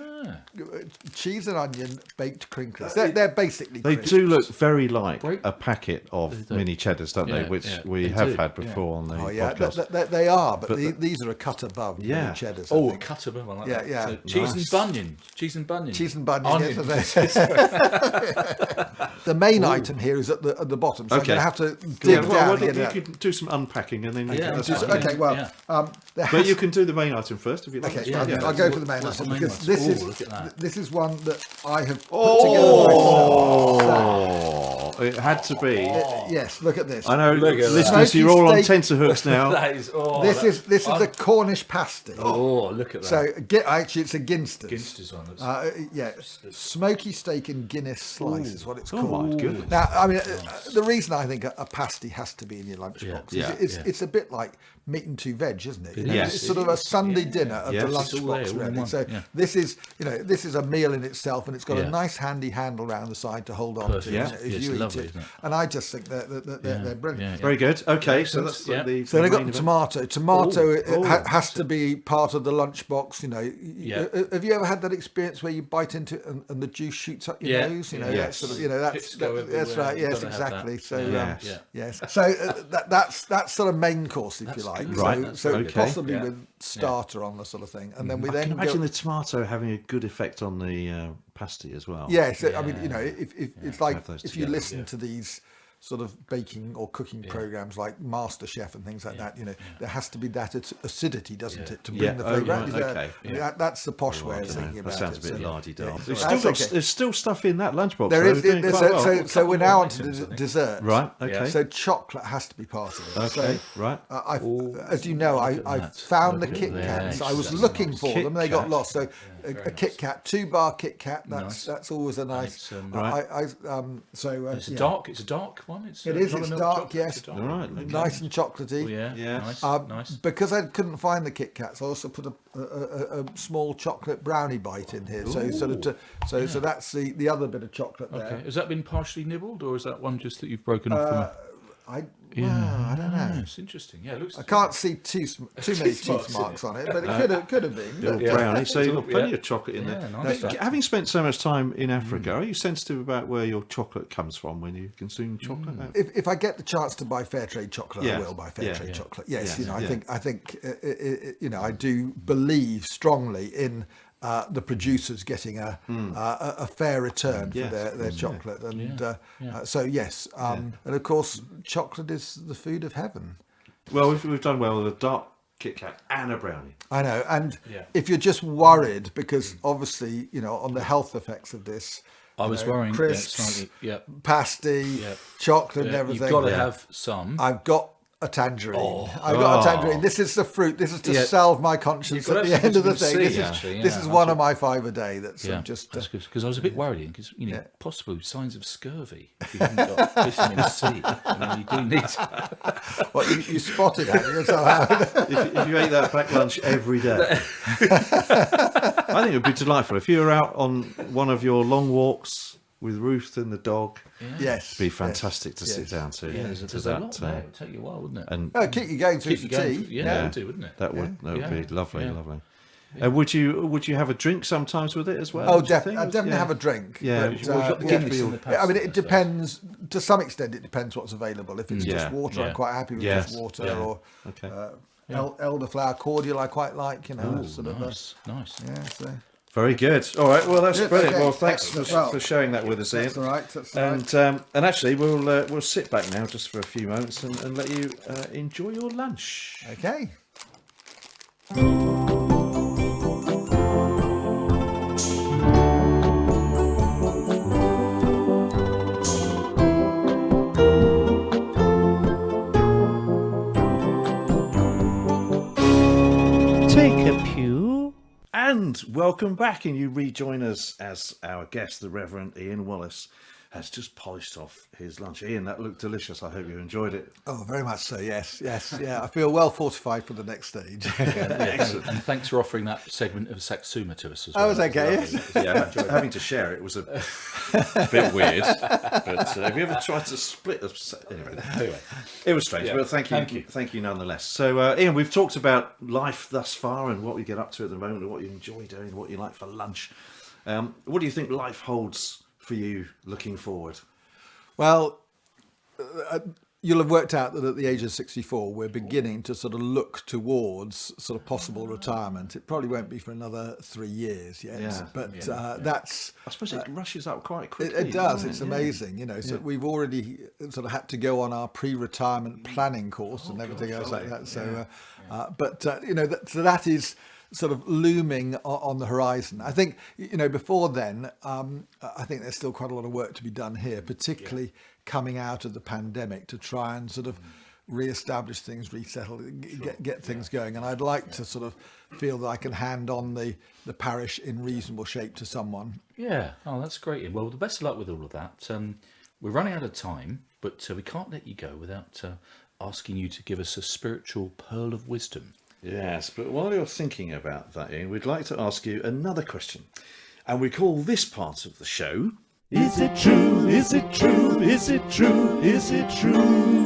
Cheese and onion baked crinklies. They're basically They crisps. do look very like Break- a packet of mini cheddars, don't they? Yeah, Which yeah, we they have do, had before on the Oh, yeah, podcast. they are, but these are a cut above Yeah. mini cheddars. I Oh, think. cut above. I like Yeah, that. yeah. So cheese Nice. and bunion. Cheese and bunion. Cheese and bunion. Onion. Yes, the main item here is at the bottom, so Okay. I'm going to have to Yeah, dig well, down. you to get can do some unpacking and then you Yeah, can, just- okay, well, Yeah. there but has- you can do the main item first if you like. Okay, Yeah, I'll, yeah. I'll go for the main What's the item main because item? this Oh, is look at that. this is one that I have put together myself. Oh, it had to be. Yes, look at this. I know, Look at that. listeners, Smoky you're all on steak. tenterhooks now. That is. Oh, This is I'm- the Cornish pasty. Oh, look at that. So actually, it's a Ginsters. Ginsters on it. Yeah, smoky steak and Guinness slice is what it's called. Oh my goodness. Now, I mean, the reason I think a pasty has to be in your lunchbox Yeah, is yeah. it's a bit like meat and two veg, isn't it? You know, Yes. it's sort of a Sunday dinner of Yes. the It's all there, lunchbox, all in really. one, So yeah. this is a meal in itself, and it's got Yeah. a nice handy handle around the side to hold on Perfect. to Yeah. as It's you eat lovely, it. isn't it? And I just think they're brilliant. Yeah. Very good. Okay, so that's Yeah. the So they've got main the event. tomato. Tomato Oh, has to be part of the lunchbox. You know, Yeah. Have you ever had that experience where you bite into it and the juice shoots up your Yeah. nose? You know, Yeah. that's sort of, that's Pips go that's everywhere. right. Yes, Gotta have exactly. that. So Yes. yes. So that's sort of main course, if you like. good. So, Right. so Okay. possibly Yeah. with starter on the sort of thing, and then we I then can imagine go. the tomato having a good effect on the pasty as well. Yes, I mean, if it's like have those if you together, listen to these sort of baking or cooking programs like MasterChef and things like that, there has to be that acidity, doesn't it, to bring Yeah. the Oh, flavour out. right, Is that- okay. I mean, that's the posh way of thinking That about sounds it. a bit so- lardy-da. yeah. There's That's still stuff in that lunchbox. There though. is, Doing quite well. so we're now on to items, I the think. dessert. Right, okay. So chocolate has to be part of it. Okay, So, right. as you know, I that. found the Look at Kit that. Kats. I was That's looking nice. for Kit them. They got Kat. lost. So a Kit Kat, 2-bar Kit Kat. Nice. That's always a nice. Right. It's a dark. It's a dark one. It's It is. not a It's milk dark. chocolate, Yes. it's a dark All one. right. Okay. Nice and chocolatey. Oh, yeah. Yeah. Nice. Nice. Because I couldn't find the Kit Kats, I also put a small chocolate brownie bite in here. So sort of so that's the other bit of chocolate there. Okay. Has that been partially nibbled, or is that one just that you've broken off from? I don't know. It's interesting. Yeah, it looks. I can't see too many Teeth marks teeth in marks on it, but it could have been. Little But, brownie, so you've got Yeah. plenty of chocolate in Yeah, there. nice. Now, having spent so much time in Africa, are you sensitive about where your chocolate comes from when you consume chocolate? if I get the chance to buy fair trade chocolate, Yeah. I will buy fair Yeah. trade Yeah. chocolate. Yes, Yeah. I Yeah. think I do believe strongly in the producers getting a fair return for Yes, their chocolate, and Yeah. so yes, and of course, chocolate is the food of heaven. Well, we've done well with a dark Kit Kat and a brownie. I know, and Yeah. if you're just worried, because obviously, on the health effects of this, I was worrying. crisps, Slightly. Yeah. pasty, chocolate, and Yeah, everything. you've got to have some. I've got a tangerine. I've got a tangerine. This is the fruit. This is to Yeah. salve my conscience You've got at the to have end of the something thing. to see, This actually, is yeah, one of my 5 a day. That's Yeah, just. that's good because I was a bit worried because possibly signs of scurvy if you haven't got vitamin C. I mean, you do need. What you spotted, have you? Somehow. If you ate that packed lunch every day, I think it would be delightful if you were out on one of your long walks with Ruth and the dog. Yes. It'd be fantastic to sit yes. down to. Yeah, to there's a that, lot there. It'd take you a while, wouldn't it? and Oh, keep you going through Keep some you going. tea. Yeah, it would do, wouldn't it? that would Yeah. be lovely, Yeah. lovely. Would you have a drink sometimes with it as well? Oh, do you think? I definitely have a drink. Yeah, but, we've got the yeah. Guinness in the I mean, it past, depends. To some extent, it depends what's available. If it's Yeah. just water, Yeah. I'm quite happy with Yes. just water. Yeah. Or Okay. elderflower cordial, I quite like. Sort of. Nice. Yeah. So Very good. All right. Well, that's Yeah, brilliant. okay. Well, thanks Excellent. for sharing that with us, Ian. that's all right. That's all right. And actually, we'll sit back now just for a few moments and let you enjoy your lunch. Okay. Take a Pew. And welcome back, and you rejoin us as our guest, the Reverend Ian Wallace, has just polished off his lunch. Ian, that looked delicious. I hope you enjoyed it. Oh, very much so. Yes. Yeah, I feel well fortified for the next stage. Excellent. And thanks for offering that segment of Satsuma to us as well. Oh, was okay. Yeah, having to share it was a bit weird. But have you ever tried to split anyway, it was strange. Yeah. But thank you nonetheless. So, Ian, we've talked about life thus far and what we get up to at the moment and what you enjoy doing, what you like for lunch. What do you think life holds for you looking forward? Well, you'll have worked out that at the age of 64, we're beginning to sort of look towards sort of possible retirement. It probably won't be for another 3 years yet, but that's... I suppose it rushes up quite quickly. It does. It's amazing, you know. So we've already sort of had to go on our pre-retirement planning course and everything else like that. So, you know, so that is sort of looming on the horizon. I think, you know, before then, I think there's still quite a lot of work to be done here, particularly coming out of the pandemic, to try and sort of re-establish things, resettle, get things going. And I'd like to sort of feel that I can hand on the parish in reasonable shape to someone. Yeah, oh, that's great. Well, the best of luck with all of that. We're running out of time, but we can't let you go without asking you to give us a spiritual pearl of wisdom. Yes, but while you're thinking about that, Ian, we'd like to ask you another question. And we call this part of the show... Is it true? Is it true? Is it true? Is it true?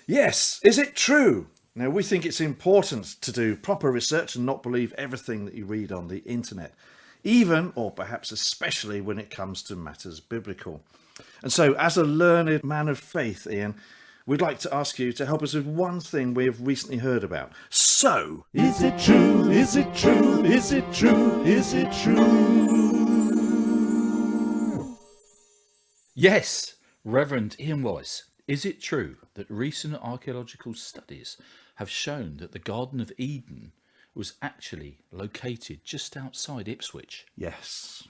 Yes, is it true? Now, we think it's important to do proper research and not believe everything that you read on the internet, even, or perhaps especially, when it comes to matters biblical. And so, as a learned man of faith, Ian, we'd like to ask you to help us with one thing we have recently heard about. So, is it true? Is it true? Is it true? Is it true? Yes, Reverend Ian Wallace, is it true that recent archaeological studies have shown that the Garden of Eden was actually located just outside Ipswich? yes.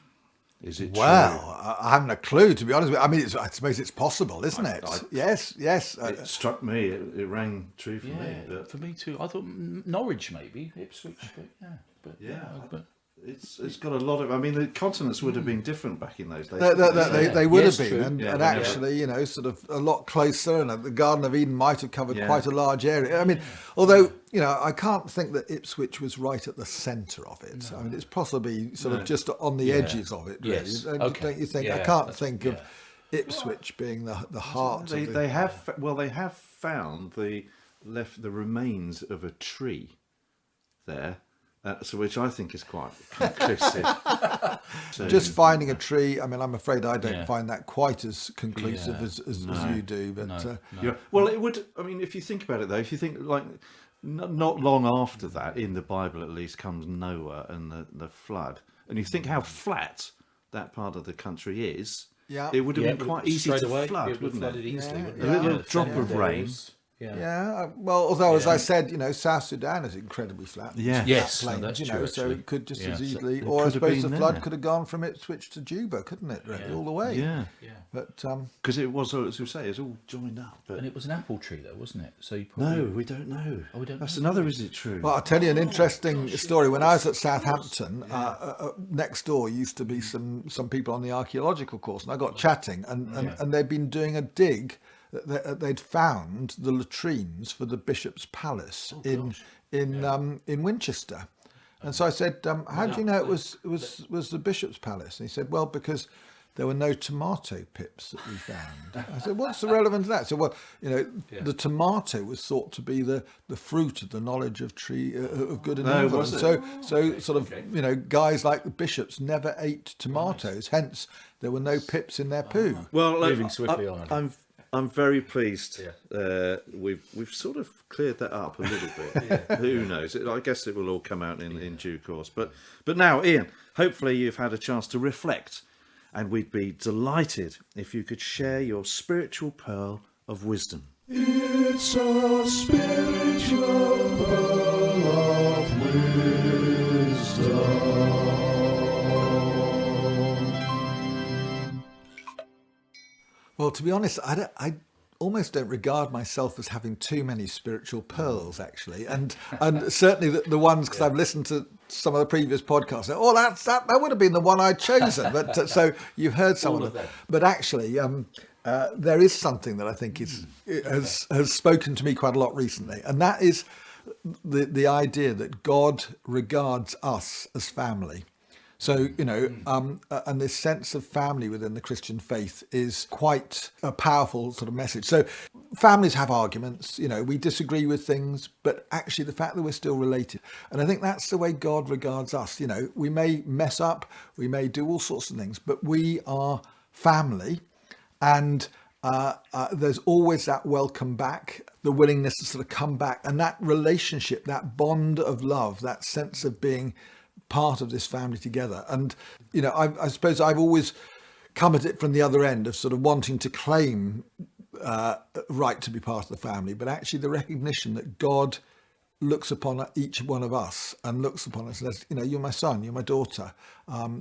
Is it true? Well, I haven't a clue, to be honest with you. I mean, I suppose it's possible, isn't it? Yes. It struck me, it rang true for me. But For me too. I thought Norwich maybe, Ipswich, but it's got a lot of... I mean, the continents would have been different back in those days. They would Yes, have been, true. and actually, you know, sort of a lot closer, and the Garden of Eden might have covered quite a large area. I mean, although, you know, I can't think that Ipswich was right at the centre of it. No. I mean, it's possibly sort of just on the edges of it, really. Yes. Don't you think? I can't think of Ipswich being the heart of it. They have found the remains of a tree there. So which I think is quite conclusive. Just finding a tree, I mean, I'm afraid I don't find that quite as conclusive as you do. But Well, it would... I mean, if you think about it, though, if you think, like, not long after that, in the Bible at least, comes Noah and the flood, and you think how flat that part of the country is, it would have been quite easy to flood, wouldn't it? Easily, A little drop of rain... Well, although as I said, you know, South Sudan is incredibly flat. Yes, plains, that's you know, true, so actually. it could just Yeah. as easily, It or I could have suppose the been flood there. could have gone from Ipswich to Juba, couldn't it? Really, all the way. Yeah. But Because it was, as we say, it's all joined up. But And it was an apple tree though, wasn't it? So you no, probably... we don't know. Oh, we don't That's know. another, is it true? well, I'll tell you an interesting story. When I was at Southampton, next door used to be some people on the archaeological course, and I got chatting, and they'd been doing a dig. They'd found the latrines for the Bishop's Palace in Winchester, and so I said, "How do you know it was the Bishop's Palace?" And he said, "Well, because there were no tomato pips that we found." I said, "What's the relevance of that?" So, well, you know, the tomato was thought to be the fruit of the knowledge of good and evil. was And it? so sort of, you know, guys like the bishops never ate tomatoes. Hence, there were no pips in their poo. Well, Moving swiftly on. I'm very pleased. We've sort of cleared that up a little bit. Who knows? I guess it will all come out in due course. But now, Ian, hopefully you've had a chance to reflect, and we'd be delighted if you could share your spiritual pearl of wisdom. It's a spiritual pearl of wisdom. Well, to be honest, I almost don't regard myself as having too many spiritual pearls, actually, and certainly the ones, because I've listened to some of the previous podcasts. Oh, that would have been the one I'd chosen. But so you've heard some of them. But actually, there is something that I think has spoken to me quite a lot recently, and that is the idea that God regards us as family. So, and this sense of family within the Christian faith is quite a powerful sort of message. So families have arguments, we disagree with things, but actually the fact that we're still related. And I think that's the way God regards us. We may mess up, we may do all sorts of things, but we are family. And there's always that welcome back, the willingness to sort of come back, and that relationship, that bond of love, that sense of being part of this family together. And I suppose I've always come at it from the other end of sort of wanting to claim right to be part of the family, but actually the recognition that God looks upon each one of us and looks upon us as, you're my son, you're my daughter,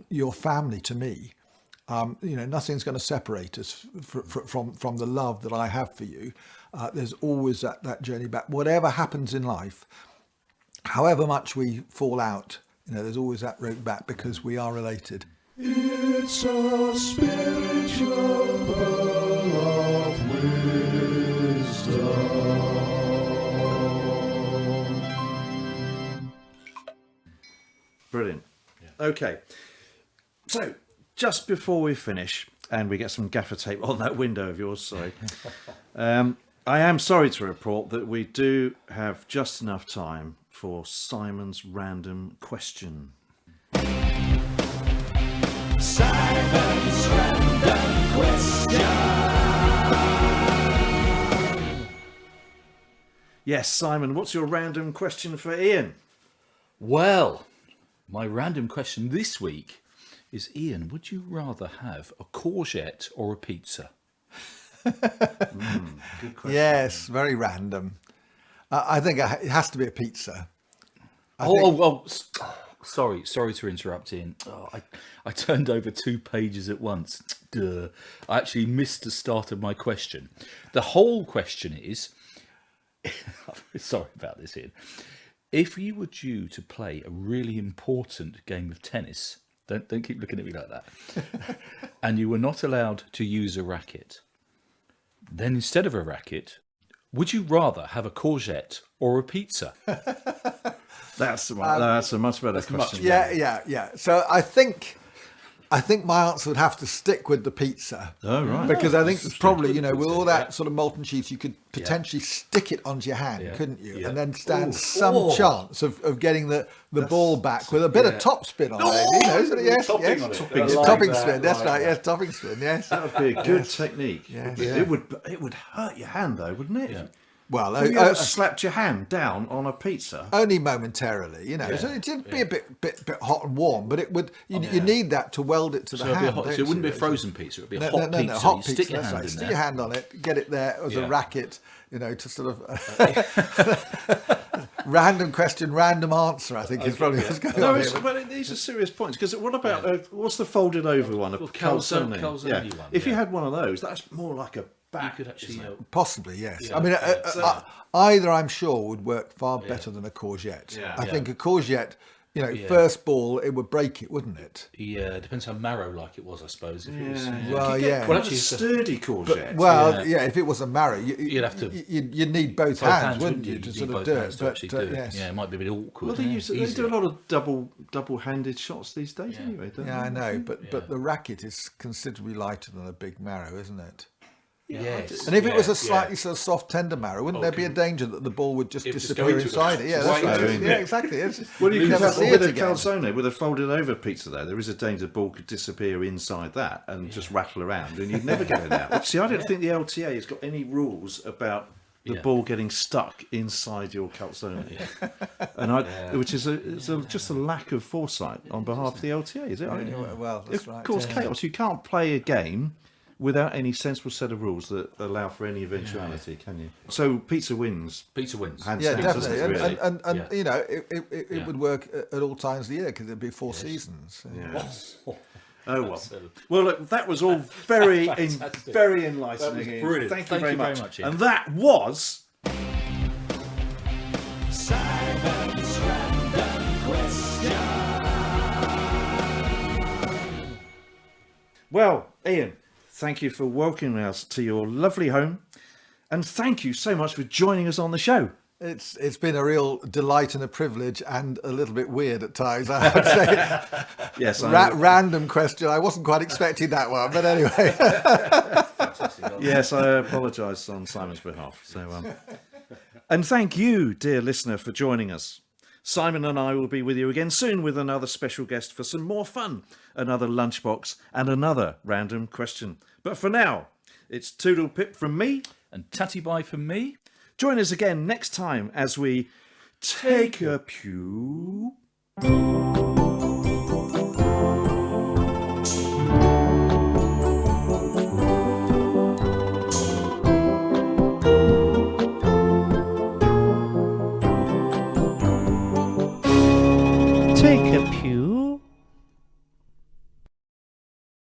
you're family to me. Nothing's going to separate us from the love that I have for you. There's always that journey back. Whatever happens in life, however much we fall out, there's always that road back because we are related. It's a spiritual pearl of wisdom. Brilliant. Okay. So, just before we finish, and we get some gaffer tape on that window of yours, sorry. I am sorry to report that we do have just enough time for Simon's random question. Simon's random question. Yes, Simon, what's your random question for Ian? Well, my random question this week is, Ian, would you rather have a courgette or a pizza? Good question. Yes, very random. I think it has to be a pizza. Sorry to interrupt, Ian. I turned over 2 pages at once. Duh. I actually missed the start of my question. The whole question is, sorry about this, Ian. If you were due to play a really important game of tennis, don't keep looking at me like that, and you were not allowed to use a racket, then instead of a racket, would you rather have a courgette or a pizza? That's a much better question. Yeah. So I think my answer would have to stick with the pizza. Oh, right. Because I think it's probably, with all that sort of molten cheese, you could potentially stick it onto your hand, couldn't you? Yeah. And then stand some chance of getting the ball back with a bit of topspin on it. Yes. Topping spin. That's right. Yes, topping spin. Yes. That would be a good technique. Yes. It would hurt your hand though, wouldn't it? Yeah. Well, Have you ever slapped your hand down on a pizza? only momentarily, So it'd be a bit hot and warm, but it would. You need that to weld it to the hand. So it wouldn't be a frozen pizza; it would be a hot pizza. Hot you stick pizza. your That's hand right. in Stick there. your hand on it, get it there as a racket. To sort of random question, random answer. I think is probably what's going on here. But these are serious points. Because what about what's the folded over one? A calzone. Calzone one. If you had one of those, that's more like a back. You could actually. Possibly, yes. Yeah. I mean, either I'm sure would work far better than a courgette. Yeah. I think a courgette, first ball, it would break it, wouldn't it? Yeah, it depends how marrow-like it was, I suppose. If it was, Well, yeah. Well, actually, a sturdy courgette. If it was a marrow, You'd have to. You'd need both hands, wouldn't you, to sort of do it? But yes. Yeah, it might be a bit awkward. Well, they do a lot of double-handed shots these days, anyway. Don't they? I know, but the racket is considerably lighter than a big marrow, isn't it? Yes. And if it was a slightly sort of soft, tender marrow, wouldn't there be a danger that the ball would just disappear into inside it? Yeah, that's Right right. into it. Yeah, exactly. Well, you You'd could never have see with it a again. calzone, with a folded over pizza there is a danger the ball could disappear inside that and just rattle around and you'd never get it out. See, I don't think the LTA has got any rules about the ball getting stuck inside your calzone. And which is just a lack of foresight on behalf of the LTA, is it? Well, that's right. Of course, chaos. You can't play a game without any sensible set of rules that allow for any eventuality, can you? So pizza wins. Pizza wins. Hands Yeah, down, definitely. doesn't it, really? And it would work at all times of the year because there'd be 4 seasons. Yes. Oh well. Absolutely. Well, look, that was all very Fantastic. very enlightening. That was Ian. brilliant. Thank you very much. Ian. And that was Simon's random question. well, Ian. Thank you for welcoming us to your lovely home, and thank you so much for joining us on the show. It's been a real delight and a privilege, and a little bit weird at times, I would say. Yes, Random question. I wasn't quite expecting that one, but anyway. Yes, I apologise on Simon's behalf. So, and thank you, dear listener, for joining us. Simon and I will be with you again soon with another special guest for some more fun, another lunchbox, and another random question. But for now, it's Toodle Pip from me. And tatty bye from me. Join us again next time as we take a pew.